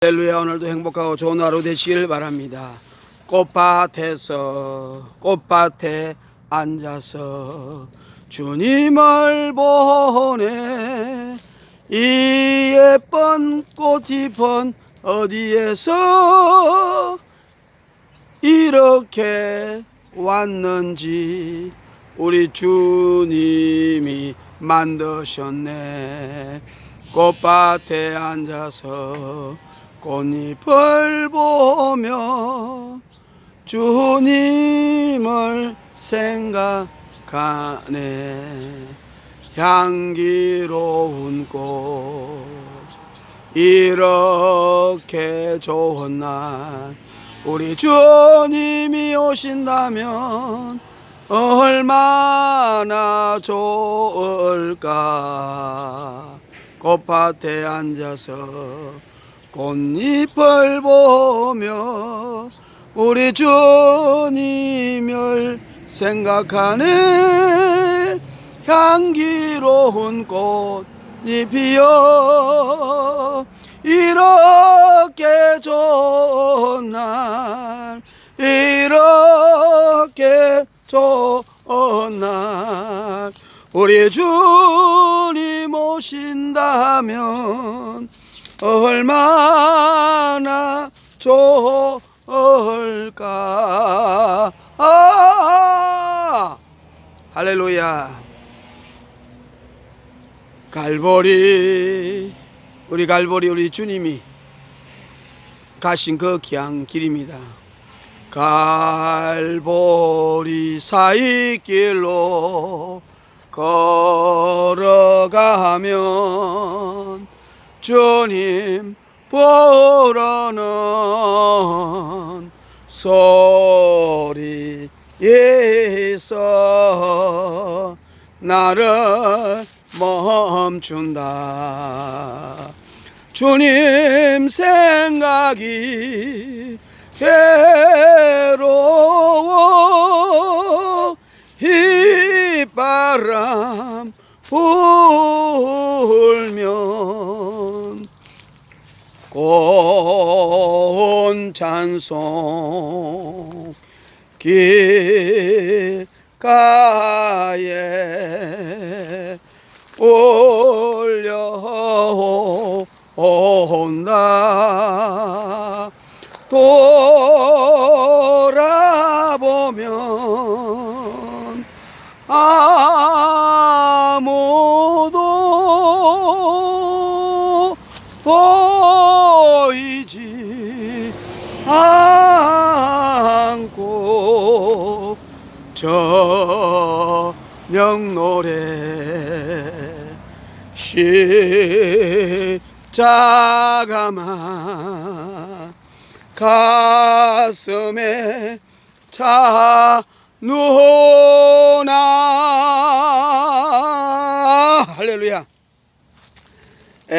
할렐루야. 오늘도 행복하고 좋은 하루 되시길 바랍니다. 꽃밭에 앉아서 주님을 보네. 이 예쁜 꽃잎은 어디에서 이렇게 왔는지 우리 주님이 만드셨네. 꽃밭에 앉아서 꽃잎을 보며 주님을 생각하네. 향기로운 꽃, 이렇게 좋은 날 우리 주님이 오신다면 얼마나 좋을까. 꽃밭에 앉아서 꽃잎을 보며 우리 주님을 생각하네. 향기로운 꽃잎이여, 이렇게 좋은 날, 이렇게 좋은 날 우리 주님 오신다면 얼마나 좋을까. 할렐루야. 갈보리, 우리 주님이 가신 그 귀한 길입니다. 갈보리 사이길로 걸어가면 주님 보러는 소리에서 나를 멈춘다. 주님 생각이 괴로워 휘바람 불면 고운 찬송 길가에 올려온다. 돌아보면 아무도 보이지 않고 저녁 노래 십자가만 가슴에 차 누나. 할렐루야.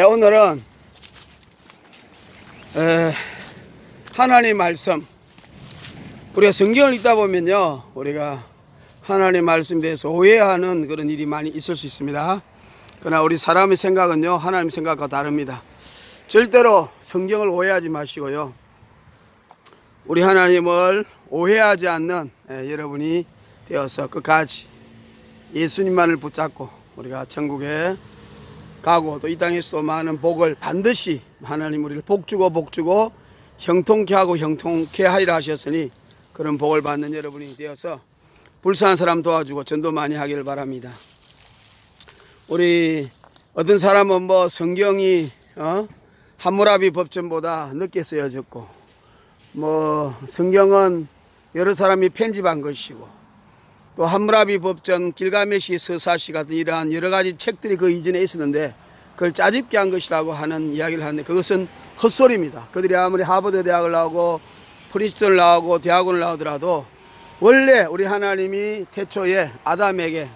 오늘은 하나님 말씀, 우리가 성경을 읽다 보면요, 우리가 하나님 말씀에 대해서 오해하는 그런 일이 많이 있을 수 있습니다. 그러나 우리 사람의 생각은요, 하나님 생각과 다릅니다. 절대로 성경을 오해하지 마시고요, 우리 하나님을 오해하지 않는 여러분이 되어서 끝까지 예수님만을 붙잡고 우리가 천국에 가고 또 이 땅에서 많은 복을 반드시 하나님 우리를 복주고 형통케 하고 형통케 하리라 하셨으니 그런 복을 받는 여러분이 되어서 불쌍한 사람 도와주고 전도 많이 하기를 바랍니다. 우리 어떤 사람은 뭐 성경이 함무라비 법전보다 늦게 쓰여졌고, 뭐 성경은 여러 사람이 편집한 것이고, 또 함무라비 법전, 길가메시 서사시 같은 이러한 여러 가지 책들이 그 이전에 있었는데 그걸 짜집게 한 것이라고 하는 이야기를 하는데 그것은 헛소리입니다. 그들이 아무리 하버드 대학을 나오고 프린스턴을 나오고 대학원을 나오더라도 원래 우리 하나님이 태초에 아담에게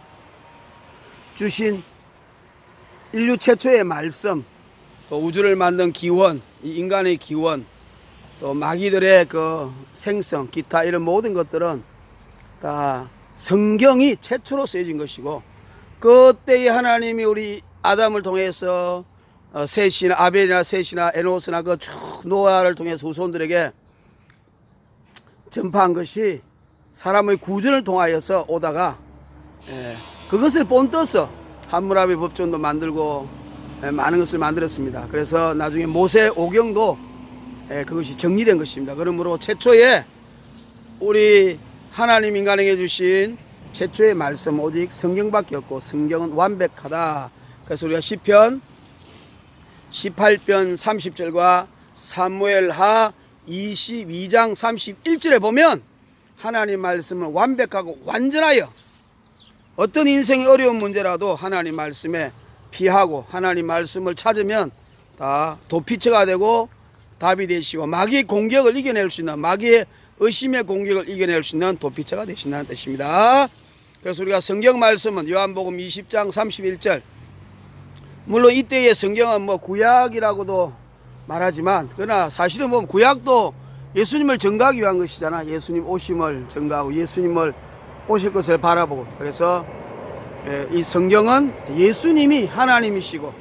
주신 인류 최초의 말씀, 또 우주를 만든 기원, 이 인간의 기원, 또 마귀들의 그 생성, 기타 이런 모든 것들은 다 성경이 최초로 쓰여진 것이고, 그때에 하나님이 우리 아담을 통해서 셋이나 아벨이나 셋이나 에노스나 그 쭉 노아를 통해서 후손들에게 전파한 것이 사람의 구전을 통하여서 오다가 그것을 본떠서 함무라비 법전도 만들고 많은 것을 만들었습니다. 그래서 나중에 모세 오경도 그것이 정리된 것입니다. 그러므로 최초에 우리 하나님 인간에게 주신 최초의 말씀 오직 성경밖에 없고 성경은 완벽하다. 그래서 우리가 시편 18편 30절과 사무엘하 22장 31절에 보면 하나님 말씀은 완벽하고 완전하여 어떤 인생의 어려운 문제라도 하나님 말씀에 피하고 하나님 말씀을 찾으면 다 도피처가 되고 답이 되시고 마귀의 공격을 이겨낼 수 있는, 마귀의 의심의 공격을 이겨낼 수 있는 도피처가 되신다는 뜻입니다. 그래서 우리가 성경 말씀은 요한복음 20장 31절, 물론 이때의 성경은 뭐 구약이라고도 말하지만 그러나 사실은 보면 구약도 예수님을 전가하기 위한 것이잖아. 예수님 오심을 전가하고 예수님을 오실 것을 바라보고. 그래서 이 성경은 예수님이 하나님이시고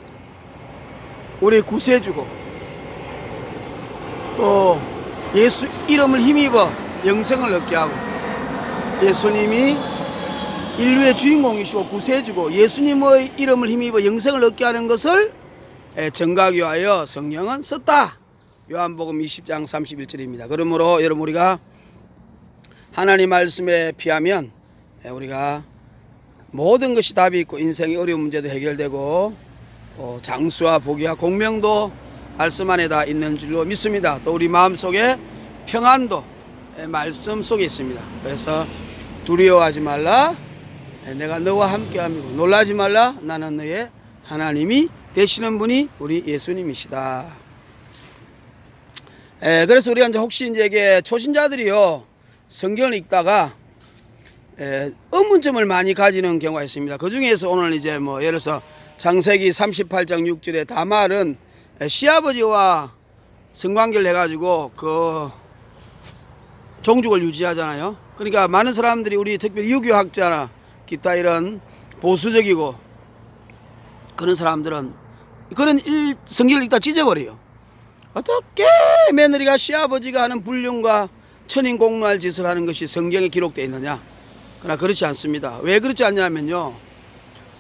우리 구세주고 또 예수 이름을 힘입어 영생을 얻게 하고 예수님이 인류의 주인공이시고 구세주고 예수님의 이름을 힘입어 영생을 얻게 하는 것을 전가하기 위하여 성경은 썼다. 요한복음 20장 31절입니다. 그러므로 여러분 우리가 하나님 말씀에 피하면 우리가 모든 것이 답이 있고 인생의 어려운 문제도 해결되고 또 장수와 복이와 공명도 말씀 안에 다 있는 줄로 믿습니다. 또 우리 마음속에 평안도 말씀 속에 있습니다. 그래서 두려워하지 말라, 내가 너와 함께함이고 놀라지 말라, 나는 너의 하나님이 되시는 분이 우리 예수님이시다. 그래서 우리가 이제 혹시 이제 초신자들이요 성경을 읽다가 의문점을 많이 가지는 경우가 있습니다. 그 중에서 오늘 이제 뭐 예를 들어서 창세기 38장 6절에 다말은 시아버지와 성관계를 해가지고 그 종족을 유지하잖아요. 그러니까 많은 사람들이 우리 특별히 유교학자나 기타 이런 보수적이고 그런 사람들은 그런 성경을 읽다 찢어버려요. 어떻게 며느리가 시아버지가 하는 불륜과 천인공노할 짓을 하는 것이 성경에 기록되어 있느냐? 그러나 그렇지 않습니다. 왜 그렇지 않냐면요,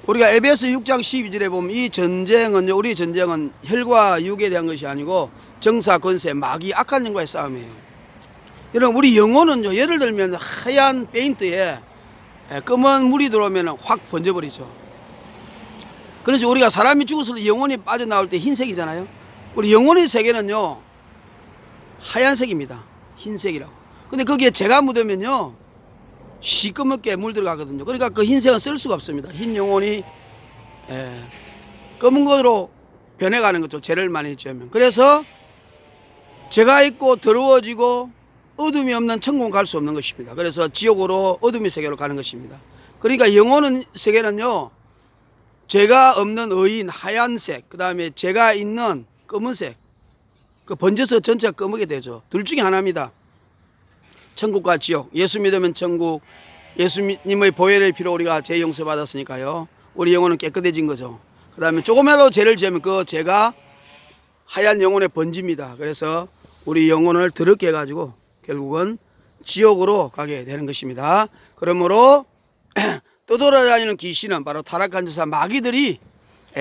우리가 에베소 6장 12절에 보면 이 전쟁은요, 우리 전쟁은 혈과 육에 대한 것이 아니고 정사, 권세, 마귀, 악한 영과의 싸움이에요. 여러분 우리 영혼은요, 예를 들면 하얀 페인트에 검은 물이 들어오면 확 번져버리죠. 그래서 우리가 사람이 죽어서 영혼이 빠져나올 때 흰색이잖아요. 우리 영혼의 세계는요 하얀색입니다. 흰색이라고. 근데 거기에 재가 묻으면요 시꺼멓게 물 들어가거든요. 그러니까 그 흰색은 쓸 수가 없습니다. 흰 영혼이 검은 거로 변해가는 거죠. 죄를 많이 지으면. 그래서 죄가 있고 더러워지고 어둠이 없는 천국 갈 수 없는 것입니다. 그래서 지옥으로 어둠의 세계로 가는 것입니다. 그러니까 영혼의 세계는요 죄가 없는 의인 하얀색, 그 다음에 죄가 있는 검은색, 그 번져서 전체가 검게 되죠. 둘 중에 하나입니다. 천국과 지옥. 예수 믿으면 천국, 예수님의 보혈의 피로 우리가 죄 용서 받았으니까요 우리 영혼은 깨끗해진 거죠. 그 다음에 조금이라도 죄를 지으면 그 죄가 하얀 영혼에 번집니다. 그래서 우리 영혼을 더럽게 해가지고 결국은 지옥으로 가게 되는 것입니다. 그러므로 떠돌아다니는 귀신은 바로 타락한 자사 마귀들이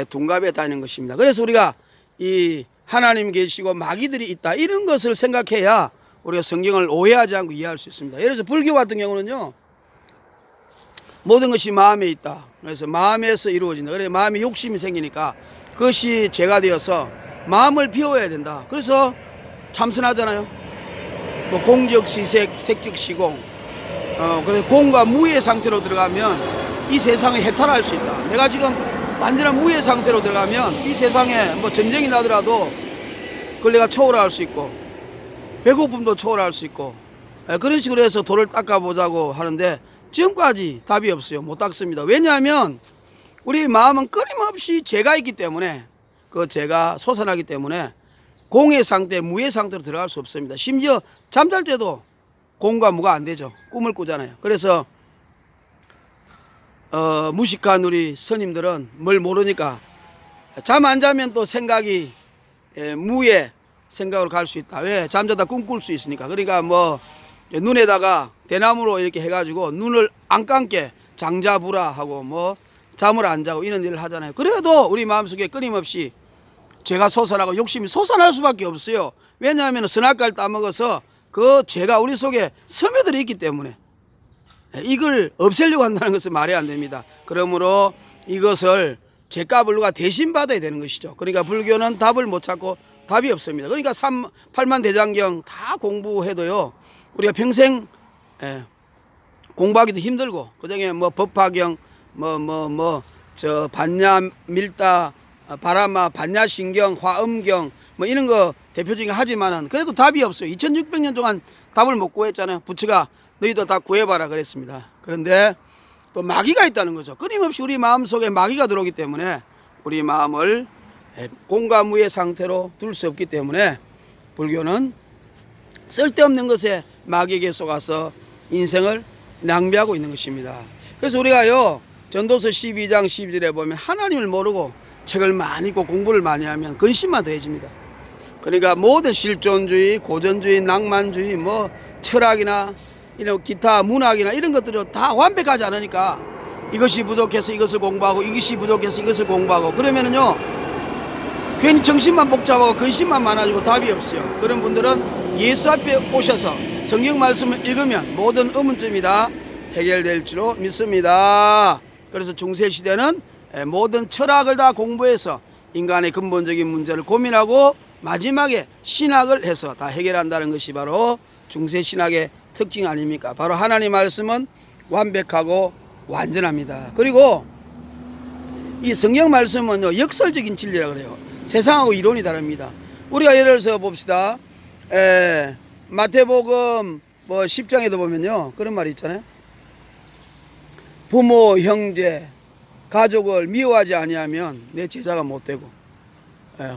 둔갑해 다니는 것입니다. 그래서 우리가 이 하나님 계시고 마귀들이 있다 이런 것을 생각해야 우리가 성경을 오해하지 않고 이해할 수 있습니다. 예를 들어서 불교 같은 경우는요 모든 것이 마음에 있다. 그래서 마음에서 이루어진다. 그래서 마음에 욕심이 생기니까 그것이 죄가 되어서 마음을 비워야 된다. 그래서 참선하잖아요. 뭐 공적시색, 색적시공. 그래서 공과 무의 상태로 들어가면 이 세상을 해탈할 수 있다. 내가 지금 완전한 무의 상태로 들어가면 이 세상에 뭐 전쟁이 나더라도 그걸 내가 초월할 수 있고 배고픔도 초월할 수 있고 그런 식으로 해서 돌을 닦아보자고 하는데 지금까지 답이 없어요. 못 닦습니다. 왜냐하면 우리 마음은 끊임없이 죄가 있기 때문에 그 죄가 솟아나기 때문에 공의 상태, 무의 상태로 들어갈 수 없습니다. 심지어 잠잘 때도 공과 무가 안 되죠. 꿈을 꾸잖아요. 그래서 무식한 우리 스님들은 뭘 모르니까 잠 안 자면 또 생각이 무의 생각으로 갈 수 있다. 왜? 잠자다 꿈꿀 수 있으니까. 그러니까 뭐 눈에다가 대나무로 이렇게 해가지고 눈을 안 감게 장자부라 하고 뭐 잠을 안 자고 이런 일을 하잖아요. 그래도 우리 마음속에 끊임없이 죄가 솟아나고 욕심이 솟아날 수밖에 없어요. 왜냐하면 선악과를 따먹어서 그 죄가 우리 속에 스며들어 있기 때문에 이걸 없애려고 한다는 것은 말이 안 됩니다. 그러므로 이것을 죄값을 누가 대신 받아야 되는 것이죠. 그러니까 불교는 답을 못 찾고 답이 없습니다. 그러니까 8만 대장경 다 공부해도요, 우리가 평생 공부하기도 힘들고, 그중에 뭐 법화경, 저 반야 밀다, 바라마, 반야신경, 화엄경, 뭐 이런 거 대표적인 거 하지만은 그래도 답이 없어요. 2600년 동안 답을 못 구했잖아요. 부처가 너희도 다 구해봐라 그랬습니다. 그런데 또 마귀가 있다는 거죠. 끊임없이 우리 마음속에 마귀가 들어오기 때문에 우리 마음을 공과 무의 상태로 둘 수 없기 때문에 불교는 쓸데없는 것에 마귀에게 속아서 인생을 낭비하고 있는 것입니다. 그래서 우리가요, 전도서 12장 12절에 보면 하나님을 모르고 책을 많이 읽고 공부를 많이 하면 근심만 더해집니다. 그러니까 모든 실존주의, 고전주의, 낭만주의, 뭐 철학이나 이런 기타 문학이나 이런 것들이 다 완벽하지 않으니까 이것이 부족해서 이것을 공부하고 이것이 부족해서 이것을 공부하고 그러면은요, 괜히 정신만 복잡하고 근심만 많아지고 답이 없어요. 그런 분들은 예수 앞에 오셔서 성경 말씀을 읽으면 모든 의문점이 다 해결될 줄로 믿습니다. 그래서 중세시대는 모든 철학을 다 공부해서 인간의 근본적인 문제를 고민하고 마지막에 신학을 해서 다 해결한다는 것이 바로 중세신학의 특징 아닙니까? 바로 하나님 말씀은 완벽하고 완전합니다. 그리고 이 성경 말씀은 역설적인 진리라 그래요. 세상하고 이론이 다릅니다. 우리가 예를 들어서 봅시다. 마태복음 뭐 10장에도 보면요, 그런 말이 있잖아요. 부모, 형제, 가족을 미워하지 아니하면 내 제자가 못 되고,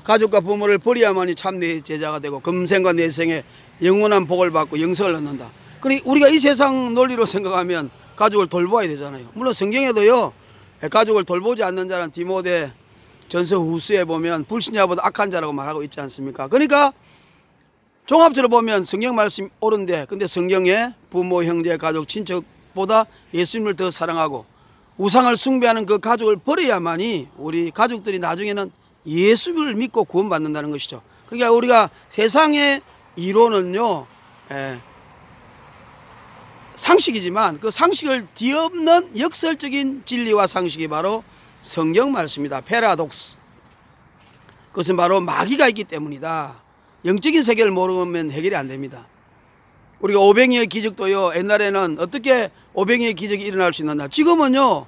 가족과 부모를 버려야만이 참 내 제자가 되고 금생과 내생에 영원한 복을 받고 영생을 얻는다. 그러니 우리가 이 세상 논리로 생각하면 가족을 돌봐야 되잖아요. 물론 성경에도요, 가족을 돌보지 않는 자는 디모데 전서 후서에 보면 불신자보다 악한 자라고 말하고 있지 않습니까? 그러니까 종합적으로 보면 성경 말씀이 옳은데, 근데 성경에 부모, 형제, 가족, 친척보다 예수님을 더 사랑하고 우상을 숭배하는 그 가족을 버려야만이 우리 가족들이 나중에는 예수를 믿고 구원받는다는 것이죠. 그러니까 우리가 세상의 이론은요, 상식이지만 그 상식을 뒤엎는 역설적인 진리와 상식이 바로 성경 말씀이다. 패러독스. 그것은 바로 마귀가 있기 때문이다. 영적인 세계를 모르면 해결이 안 됩니다. 우리가 오병이의 기적도요, 옛날에는 어떻게 오병이의 기적이 일어날 수 있느냐. 지금은요,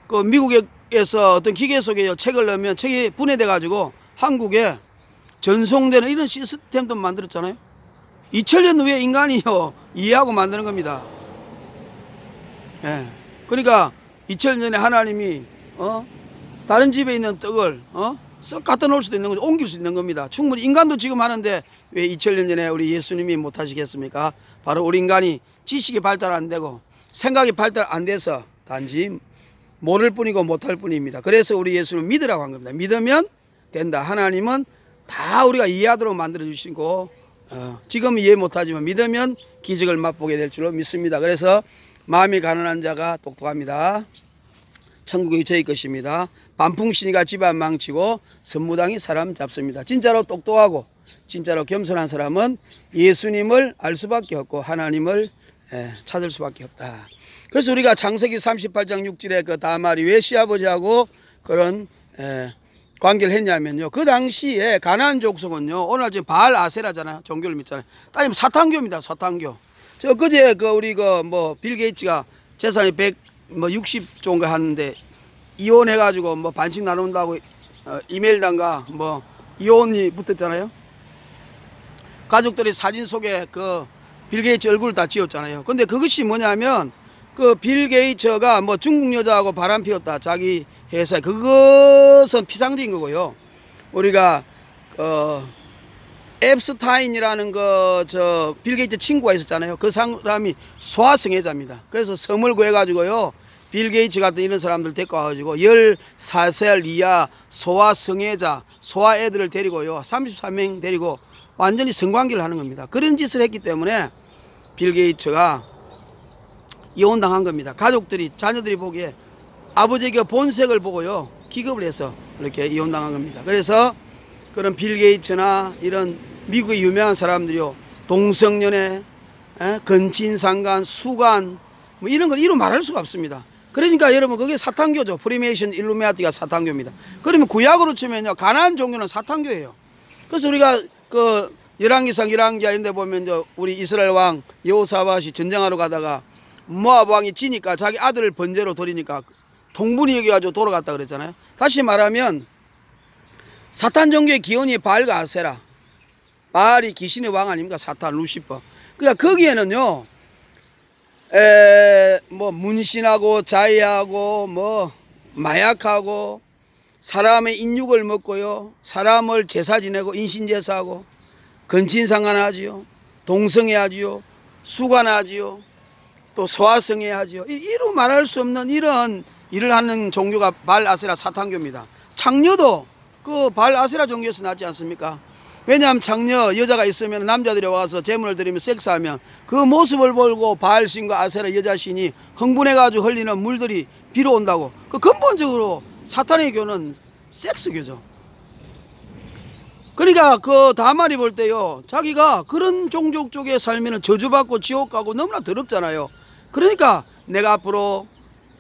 그 미국에서 어떤 기계 속에 책을 넣으면 책이 분해돼 가지고 한국에 전송되는 이런 시스템도 만들었잖아요. 2000년 후에 인간이요, 이해하고 만드는 겁니다. 그러니까 2000년에 하나님이 다른 집에 있는 떡을 썩 갖다 놓을 수도 있는 거죠. 옮길 수 있는 겁니다. 충분히 인간도 지금 하는데 왜 2000년 전에 우리 예수님이 못 하시겠습니까? 바로 우리 인간이 지식이 발달 안 되고 생각이 발달 안 돼서 단지 모를 뿐이고 못할 뿐입니다. 그래서 우리 예수님을 믿으라고 한 겁니다. 믿으면 된다. 하나님은 다 우리가 이해하도록 만들어 주시고 지금 이해 못하지만 믿으면 기적을 맛보게 될 줄로 믿습니다. 그래서 마음이 가난한 자가 똑똑합니다. 천국이 저희 것입니다. 반풍신이가 집안 망치고 선무당이 사람 잡습니다. 진짜로 똑똑하고 진짜로 겸손한 사람은 예수님을 알 수밖에 없고 하나님을 찾을 수밖에 없다. 그래서 우리가 창세기 38장 6절에 그 다말이 왜 시아버지하고 그런 관계를 했냐면요, 그 당시에 가나안 족속은요, 오늘 지금 바알 아세라잖아요. 종교를 믿잖아요. 따지면 사탄교입니다. 사탄교. 저 그제 우리 빌 게이츠가 재산이 160조인가 하는데 이혼해가지고 반씩 나눈다고 이메일단가 이혼이 붙었잖아요. 가족들이 사진 속에 빌 게이츠 얼굴을 다 지었잖아요. 근데 그것이 뭐냐면 빌 게이츠가 중국 여자하고 바람 피웠다, 자기 회사에. 그것은 피상적인 거고요. 우리가 앱스타인이라는 빌 게이츠 친구가 있었잖아요. 그 사람이 소아성애자입니다. 그래서 섬을 구해가지고요, 빌 게이츠 같은 이런 사람들 데리고 와가지고 14살 이하 소아 성애자, 소아 애들을 데리고요. 33명 데리고 완전히 성관계를 하는 겁니다. 그런 짓을 했기 때문에 빌 게이츠가 이혼당한 겁니다. 가족들이, 자녀들이 보기에 아버지가 본색을 보고요. 기겁을 해서 이렇게 이혼당한 겁니다. 그래서 그런 빌 게이츠나 이런 미국의 유명한 사람들이요. 동성연애, 건친상간, 수간, 뭐 이런 걸 이루 말할 수가 없습니다. 그러니까 여러분 그게 사탄교죠. 프리메이션 일루미나티가 사탄교입니다. 그러면 구약으로 치면요. 가나안 종교는 사탄교예요. 그래서 우리가 그 열왕기상 1왕기하 이런 데 보면 우리 이스라엘 왕 여호사밧이 전쟁하러 가다가 모압 왕이 지니까 자기 아들을 번제로 드리니까 통분이 여겨가지고 돌아갔다 그랬잖아요. 다시 말하면 사탄 종교의 기원이 바알과 아세라. 바알이 귀신의 왕 아닙니까? 사탄, 루시퍼. 그러니까 거기에는요, 뭐 문신하고 자해하고 뭐 마약하고 사람의 인육을 먹고요, 사람을 제사 지내고 인신제사하고 건친상간하지요, 동성애하지요, 수관하지요, 또 소아성애하지요. 이루 말할 수 없는 이런 일을 하는 종교가 바알 아세라 사탄교입니다. 창녀도 그 바알 아세라 종교에서 나지 않습니까? 왜냐하면 창녀 여자가 있으면 남자들이 와서 제물을 드리면 섹스하면 그 모습을 보고 바알신과 아세라 여자신이 흥분해가지고 흘리는 물들이 비로 온다고. 그 근본적으로 사탄의 교는 섹스교죠. 그러니까 그 다말이 볼 때요, 자기가 그런 종족 쪽에 살면 저주받고 지옥 가고 너무나 더럽잖아요. 그러니까 내가 앞으로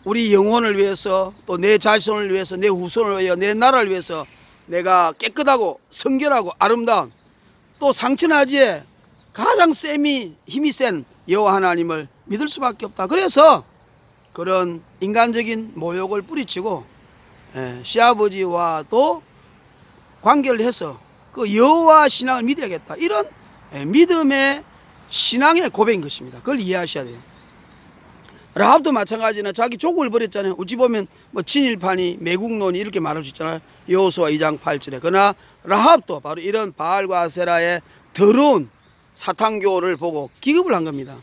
우리 영혼을 위해서 또 내 자손을 위해서 내 후손을 위해 내 나라를 위해서 내가 깨끗하고 성결하고 아름다운 또 상천하지에 가장 힘이 센 여호와 하나님을 믿을 수밖에 없다. 그래서 그런 인간적인 모욕을 뿌리치고 시아버지와 또 관계를 해서 그 여호와 신앙을 믿어야겠다. 이런 믿음의 신앙의 고백인 것입니다. 그걸 이해하셔야 돼요. 라합도 마찬가지는 자기 족을 버렸잖아요. 어찌 보면 뭐 친일파니 매국론이 이렇게 말할 수 있잖아요. 여호수아 2장 8절에. 그러나 라합도 바로 이런 바알과 아세라의 더러운 사탄교를 보고 기겁을 한 겁니다.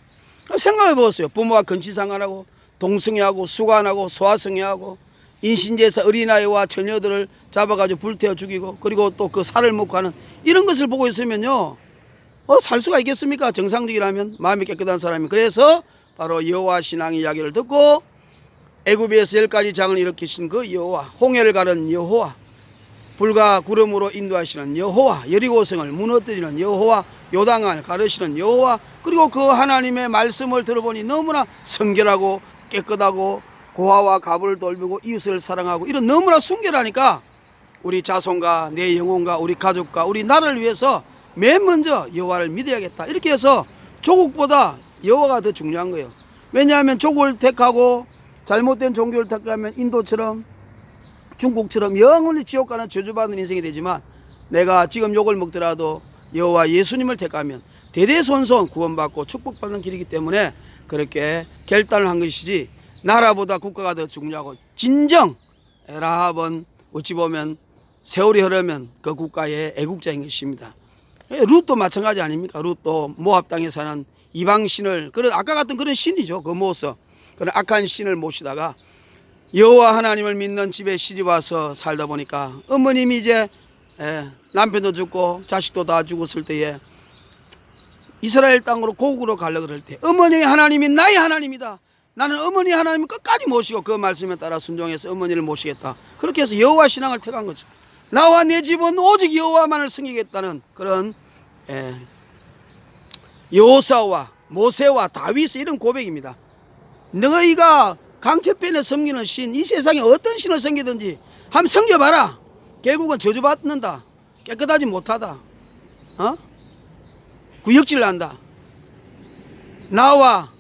생각해 보세요. 부모와 건치상간하고 동성애하고 수관하고 소아성애하고 인신제사 어린아이와 처녀들을 잡아가지고 불태워 죽이고 그리고 또 그 살을 먹고 하는 이런 것을 보고 있으면요, 살 수가 있겠습니까? 정상적이라면 마음이 깨끗한 사람이. 그래서 바로 여호와 신앙의 이야기를 듣고 애굽에서 10가지 장을 일으키신 그 여호와, 홍해를 가른 여호와, 불과 구름으로 인도하시는 여호와, 여리고성을 무너뜨리는 여호와, 요단강을 가르시는 여호와, 그리고 그 하나님의 말씀을 들어보니 너무나 성결하고 깨끗하고 고아와 갑을 돌보고 이웃을 사랑하고 이런 너무나 순결하니까 우리 자손과 내 영혼과 우리 가족과 우리 나라를 위해서 맨 먼저 여호와를 믿어야겠다. 이렇게 해서 조국보다 여호와가 더 중요한 거예요. 왜냐하면 조국을 택하고 잘못된 종교를 택하면 인도처럼 중국처럼 영원히 지옥 가는 저주받는 인생이 되지만 내가 지금 욕을 먹더라도 여호와 예수님을 택하면 대대손손 구원받고 축복받는 길이기 때문에 그렇게 결단을 한 것이지 나라보다 국가가 더 중요하고 진정 라합은 어찌 보면 세월이 흐르면 그 국가의 애국자인 것입니다. 룻도 마찬가지 아닙니까? 룻도 모압 땅에 사는 이방신을 그런 아까 같은 그런 신이죠. 그 모서 그런 악한 신을 모시다가 여호와 하나님을 믿는 집에 시집 와서 살다 보니까 어머님이 이제 남편도 죽고 자식도 다 죽었을 때에 이스라엘 땅으로 고국으로 가려고 그럴 때 어머니의 하나님이 나의 하나님이다. 나는 어머니 하나님을 끝까지 모시고 그 말씀에 따라 순종해서 어머니를 모시겠다. 그렇게 해서 여호와 신앙을 택한 거죠. 나와 내 집은 오직 여호와만을 섬기겠다는 그런 여호사와 모세와 다윗의 이런 고백입니다. 너희가 강철변에 섬기는 신, 이 세상에 어떤 신을 섬기든지 한번 섬겨봐라. 결국은 저주받는다. 깨끗하지 못하다. 구역질 난다. 나와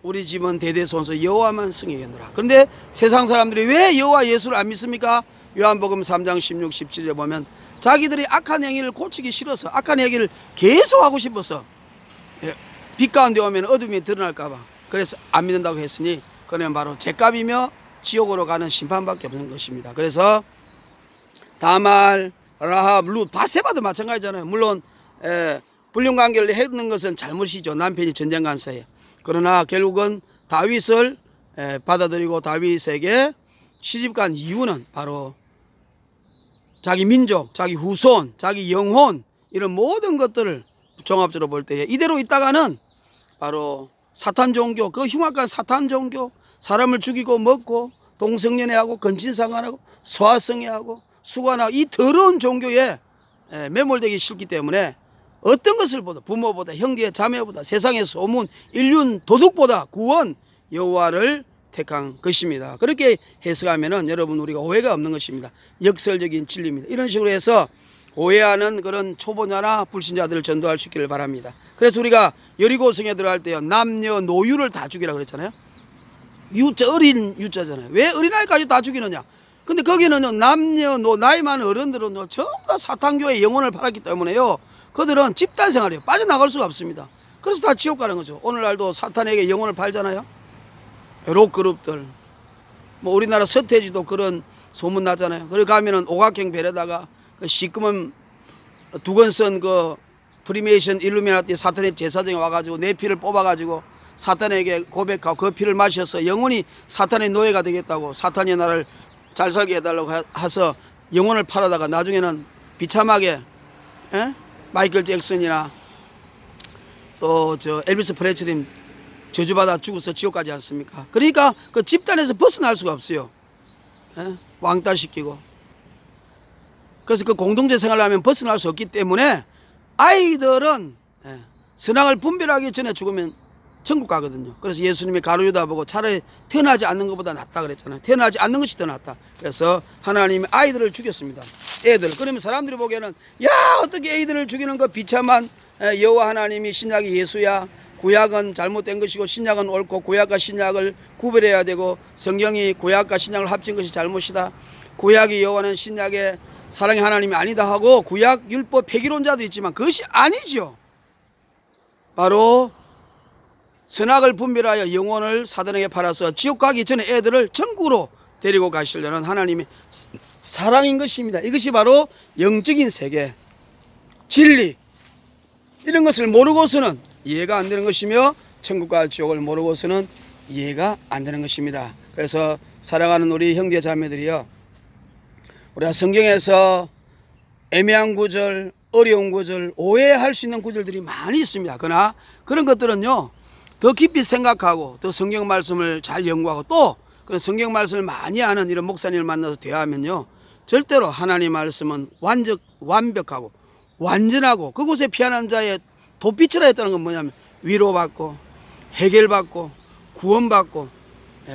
우리 집은 대대손손 여호와만 섬기겠노라. 그런데 세상 사람들이 왜 여호와 예수를 안 믿습니까? 요한복음 3장 16, 17에 보면 자기들이 악한 행위를 고치기 싫어서 악한 행위를 계속하고 싶어서 빛 가운데 오면 어둠이 드러날까봐 그래서 안 믿는다고 했으니 그는 바로 죗값이며 지옥으로 가는 심판밖에 없는 것입니다. 그래서 다말, 라합, 룻, 바세바도 마찬가지잖아요. 물론 불륜관계를 했는 것은 잘못이죠. 남편이 전쟁 간사예요. 그러나 결국은 다윗을 받아들이고 다윗에게 시집간 이유는 바로 자기 민족, 자기 후손, 자기 영혼 이런 모든 것들을 종합적으로 볼 때에 이대로 있다가는 바로 사탄 종교, 그 흉악한 사탄 종교, 사람을 죽이고 먹고 동성연애하고 건친상간하고 소아성애하고 수관하고 이 더러운 종교에 매몰되기 싫기 때문에 어떤 것을 보다 부모보다 형제 자매보다 세상의 소문 인륜 도덕보다 구원 여호와를 택한 것입니다. 그렇게 해석하면은 여러분 우리가 오해가 없는 것입니다. 역설적인 진리입니다. 이런 식으로 해서 오해하는 그런 초보자나 불신자들을 전도할 수 있기를 바랍니다. 그래서 우리가 여리고성에 들어갈 때요 남녀 노유를 다 죽이라 그랬잖아요. 유자 어린 유자잖아요. 왜 어린아이까지 다 죽이느냐? 근데 거기는 남녀 노 나이 많은 어른들은 전부 다 사탄교의 영혼을 팔았기 때문에요. 그들은 집단 생활이에요. 빠져나갈 수가 없습니다. 그래서 다 지옥 가는 거죠. 오늘날도 사탄에게 영혼을 팔잖아요. 록그룹들 뭐 우리나라 서태지도 그런 소문 나잖아요. 그래 가면은 오각형 벨에다가 그 시커먼 두건선 그 프리메이션 일루미나티 사탄의 제사장이 와가지고 내 피를 뽑아가지고 사탄에게 고백하고 그 피를 마셔서 영원히 사탄의 노예가 되겠다고 사탄이 나를 잘 살게 해달라고 해서 영혼을 팔아다가 나중에는 비참하게 마이클 잭슨이나 또 저 엘비스 프레슬리 저주받아 죽어서 지옥 가지 않습니까? 그러니까 그 집단에서 벗어날 수가 없어요. 왕따시키고. 그래서 그 공동체 생활을 하면 벗어날 수 없기 때문에 아이들은 선악을 분별하기 전에 죽으면 천국 가거든요. 그래서 예수님이 가로유다 보고 차라리 태어나지 않는 것보다 낫다 그랬잖아요. 태어나지 않는 것이 더 낫다. 그래서 하나님이 아이들을 죽였습니다. 애들. 그러면 사람들이 보기에는 야 어떻게 아이들을 죽이는 거 비참한 여호와 하나님이 신약이 예수야. 구약은 잘못된 것이고 신약은 옳고 구약과 신약을 구별해야 되고 성경이 구약과 신약을 합친 것이 잘못이다. 구약이 여호와는 신약의 사랑의 하나님이 아니다 하고 구약 율법 폐기론자들이 있지만 그것이 아니죠. 바로 선악을 분별하여 영혼을 사단에게 팔아서 지옥 가기 전에 애들을 천국으로 데리고 가시려는 하나님의 사랑인 것입니다. 이것이 바로 영적인 세계, 진리 이런 것을 모르고서는 이해가 안 되는 것이며 천국과 지옥을 모르고서는 이해가 안 되는 것입니다. 그래서 사랑하는 우리 형제 자매들이요, 우리가 성경에서 애매한 구절, 어려운 구절, 오해할 수 있는 구절들이 많이 있습니다. 그러나 그런 것들은요 더 깊이 생각하고 더 성경 말씀을 잘 연구하고 또 그런 성경 말씀을 많이 아는 이런 목사님을 만나서 대화하면요 절대로 하나님 말씀은 완벽하고 완전하고 그곳에 피하는 자의 돛빛이라 했다는 건 뭐냐면 위로받고 해결받고 구원받고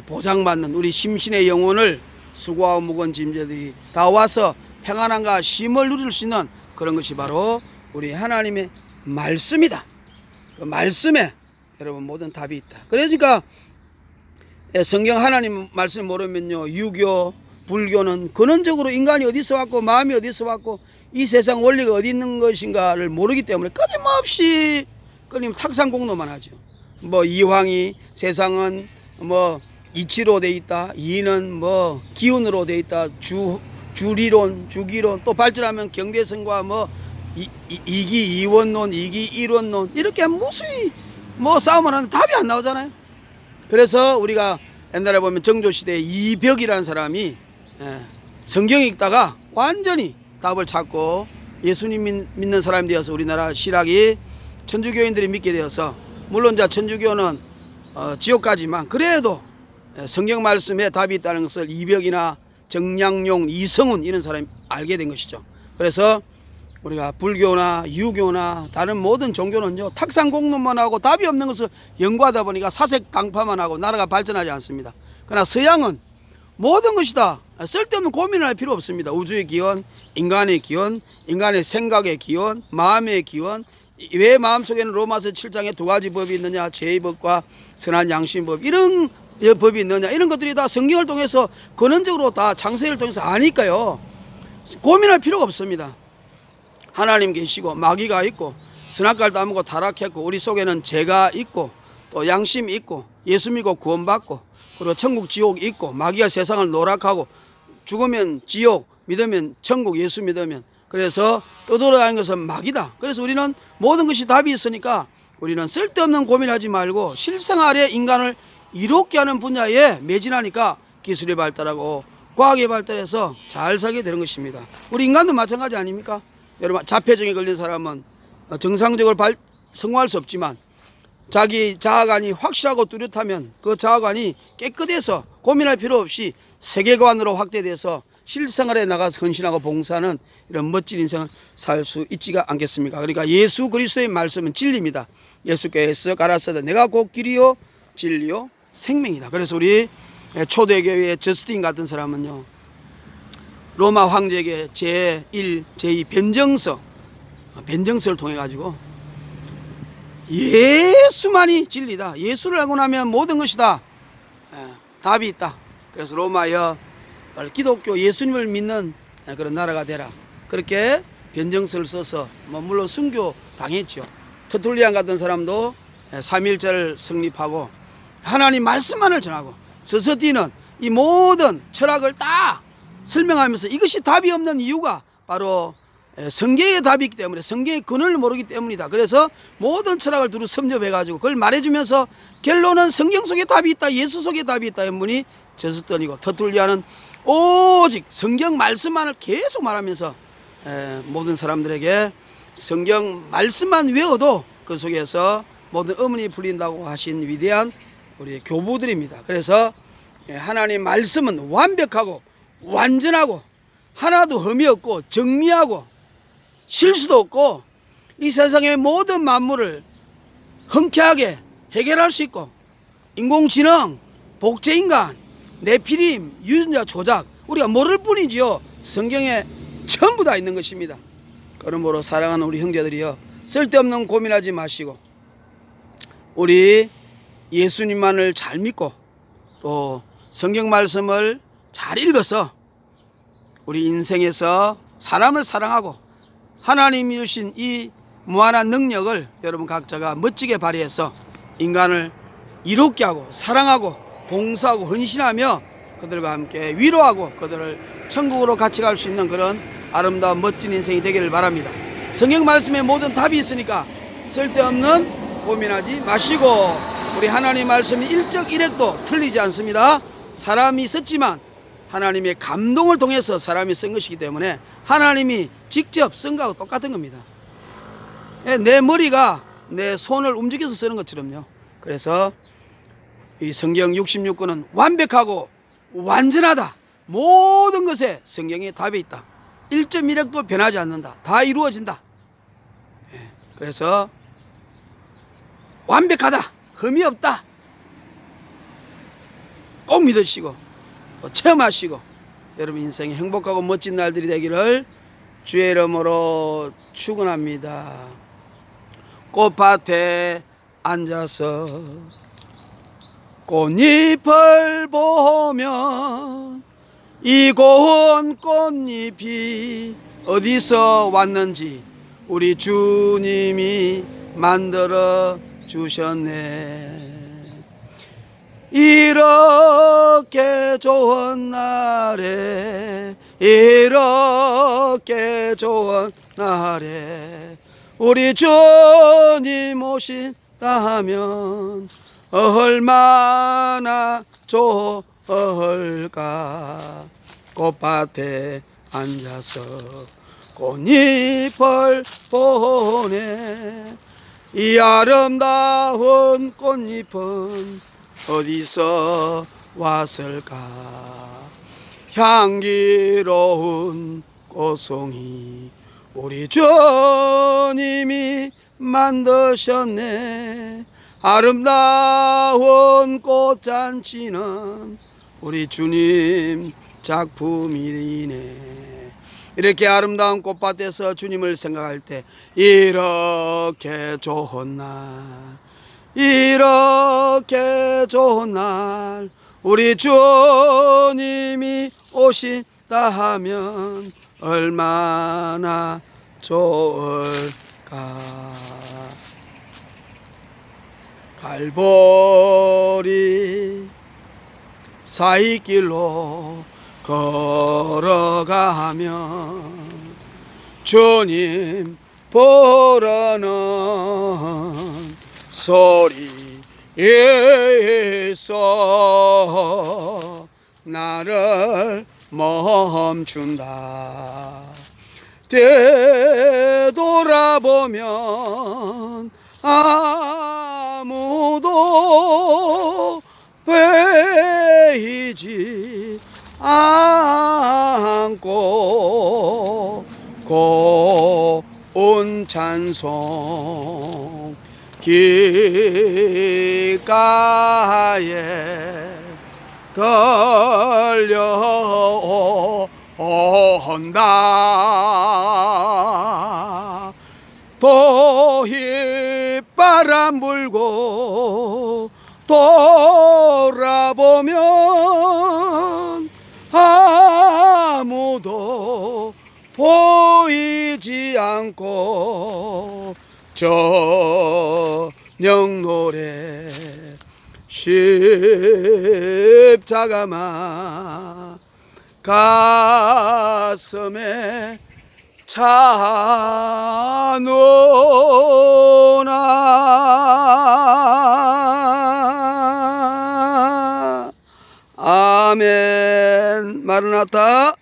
보장받는 우리 심신의 영혼을 수고하고 무거운 짐자들이 다 와서 평안함과 쉼을 누릴 수 있는 그런 것이 바로 우리 하나님의 말씀이다. 그 말씀에 여러분 모든 답이 있다. 그러니까 성경 하나님 말씀 모르면요 유교 불교는 근원적으로 인간이 어디서 왔고 마음이 어디서 왔고 이 세상 원리가 어디 있는 것인가를 모르기 때문에 끊임없이 탁상공로만 하죠. 뭐 이황이 세상은 뭐 이치로 돼 있다, 이는 뭐 기운으로 돼 있다, 주리론, 주기론, 또 발전하면 경대성과 뭐 이기 이원론, 이기 일원론 이렇게 무수히 뭐 싸움을 하는데 답이 안 나오잖아요. 그래서 우리가 옛날에 보면 정조시대에 이벽이라는 사람이 성경 읽다가 완전히 답을 찾고 예수님 믿는 사람이 되어서 우리나라 신학이 천주교인들이 믿게 되어서 물론 천주교는 지옥 가지만 그래도 성경 말씀에 답이 있다는 것을 이벽이나 정량용, 이성훈 이런 사람이 알게 된 것이죠. 그래서 우리가 불교나 유교나 다른 모든 종교는요 탁상공론만 하고 답이 없는 것을 연구하다 보니까 사색당파만 하고 나라가 발전하지 않습니다. 그러나 서양은 모든 것이 다 쓸데없는 고민을 할 필요 없습니다. 우주의 기원, 인간의 기원, 인간의 생각의 기원, 마음의 기원. 왜 마음속에는 로마서 7장에 두 가지 법이 있느냐, 죄의 법과 선한 양심법 이런 법이 있느냐, 이런 것들이 다 성경을 통해서 근원적으로 다 창세기를 통해서 아니까요 고민할 필요가 없습니다. 하나님 계시고 마귀가 있고 선악과를 따먹고 타락했고 우리 속에는 죄가 있고 또 양심이 있고 예수 믿고 구원받고 그리고 천국 지옥이 있고 마귀가 세상을 노락하고 죽으면 지옥, 믿으면 천국, 예수 믿으면. 그래서 떠돌아가는 것은 마귀다. 그래서 우리는 모든 것이 답이 있으니까 우리는 쓸데없는 고민하지 말고 실생활에 인간을 이롭게 하는 분야에 매진하니까 기술이 발달하고 과학이 발달해서 잘 살게 되는 것입니다. 우리 인간도 마찬가지 아닙니까? 여러분, 자폐증에 걸린 사람은 정상적으로 성공할 수 없지만 자기 자아관이 확실하고 뚜렷하면 그 자아관이 깨끗해서 고민할 필요 없이 세계관으로 확대돼서 실생활에 나가서 헌신하고 봉사하는 이런 멋진 인생을 살 수 있지가 않겠습니까? 그러니까 예수 그리스도의 말씀은 진리입니다. 예수께서 가라사대 내가 곧 길이요 진리요 생명이다. 그래서 우리 초대교회의 저스틴 같은 사람은요, 로마 황제에게 제1, 제2 변정서를 통해 가지고 예수만이 진리다. 예수를 알고 나면 모든 것이다. 답이 있다. 그래서 로마여 기독교 예수님을 믿는 그런 나라가 되라. 그렇게 변정서를 써서 물론 순교 당했죠. 터툴리안 같은 사람도 삼일절을 성립하고 하나님 말씀만을 전하고, 저스틴은 이 모든 철학을 다 설명하면서 이것이 답이 없는 이유가 바로 성경의 답이 있기 때문에, 성경의 근원을 모르기 때문이다. 그래서 모든 철학을 두루 섭렵해가지고 그걸 말해주면서 결론은 성경 속에 답이 있다, 예수 속에 답이 있다 는 분이 저스틴이고, 터툴리안은 오직 성경 말씀만을 계속 말하면서 모든 사람들에게 성경 말씀만 외워도 그 속에서 모든 의문이 풀린다고 하신 위대한 우리 교부들입니다. 그래서 하나님 말씀은 완벽하고 완전하고 하나도 흠이 없고 정리하고 실수도 없고 이 세상의 모든 만물을 흔쾌하게 해결할 수 있고, 인공지능, 복제인간, 네피림, 유전자 조작 우리가 모를 뿐이지요, 성경에 전부 다 있는 것입니다. 그러므로 사랑하는 우리 형제들이여, 쓸데없는 고민하지 마시고 우리 예수님만을 잘 믿고 또 성경 말씀을 잘 읽어서 우리 인생에서 사람을 사랑하고 하나님이 주신 이 무한한 능력을 여러분 각자가 멋지게 발휘해서 인간을 이롭게 하고 사랑하고 봉사하고 헌신하며 그들과 함께 위로하고 그들을 천국으로 같이 갈 수 있는 그런 아름다운 멋진 인생이 되기를 바랍니다. 성경 말씀에 모든 답이 있으니까 쓸데없는 고민하지 마시고, 우리 하나님 말씀이 일적일획도 틀리지 않습니다. 사람이 썼지만 하나님의 감동을 통해서 사람이 쓴 것이기 때문에 하나님이 직접 쓴 거하고 똑같은 겁니다. 내 머리가 내 손을 움직여서 쓰는 것처럼요. 그래서 이 성경 66권은 완벽하고 완전하다. 모든 것에 성경에 답이 있다. 1.1핵도 변하지 않는다. 다 이루어진다. 그래서 완벽하다, 흠이 없다, 꼭 믿으시고 체험하시고 여러분 인생이 행복하고 멋진 날들이 되기를 주의 이름으로 축원합니다. 꽃밭에 앉아서 꽃잎을 보면 이 고운 꽃잎이 어디서 왔는지 우리 주님이 만들어 주셨네. 이렇게 좋은 날에, 이렇게 좋은 날에 우리 주님 오신다 하면 얼마나 좋을까. 꽃밭에 앉아서 꽃잎을 보네. 이 아름다운 꽃잎은 어디서 왔을까. 향기로운 꽃송이 우리 주님이 만드셨네. 아름다운 꽃잔치는 우리 주님 작품이네. 이렇게 아름다운 꽃밭에서 주님을 생각할 때 이렇게 좋은 날, 이렇게 좋은 날 우리 주님이 오신다 하면 얼마나 좋을까. 갈보리 사이길로 걸어가면 주님 보라는 소리 예서 나를 멈춘다. 되돌아보면 아무도 베이지 않고 고운 찬송 귓가에 들려온다. 또 휘바람 불고 돌아보면 아무도 보이지 않고 저녁 노래 십자가만 가슴에 차노나. 아멘. 마르나타.